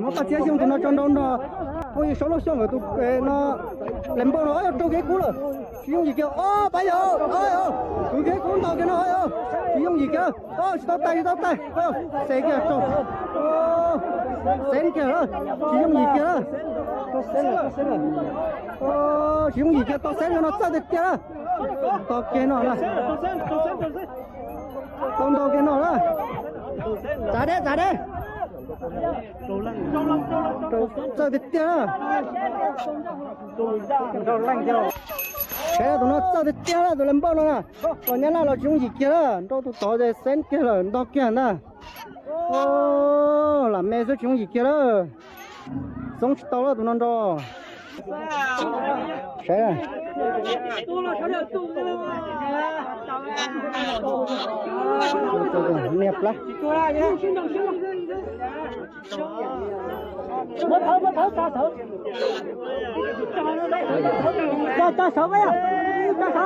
我把这兄弟那装到那，我一烧了香了都那冷包了，哎呦，都给过了，用一个哦，白油，哎呦，都给过到给那，哎呦，用一个，哦，到带，哎呦，谁给做？哦，谁给了？用一个了，到谁了？哦，用一个到谁了？那早就掉了，到给那了，到给那了，咋的？早就掉了，cái nó sao thì chết rồi làm bao nữa còn nhớ là chúng gì kia đó đâu tụi tao để sen kia là đâu kia nè ô làm mẹ số chúng gì kia đó sống tao là tụi nó đâu谁啊？这捏了。摸头，扎手。扎手没有？扎手。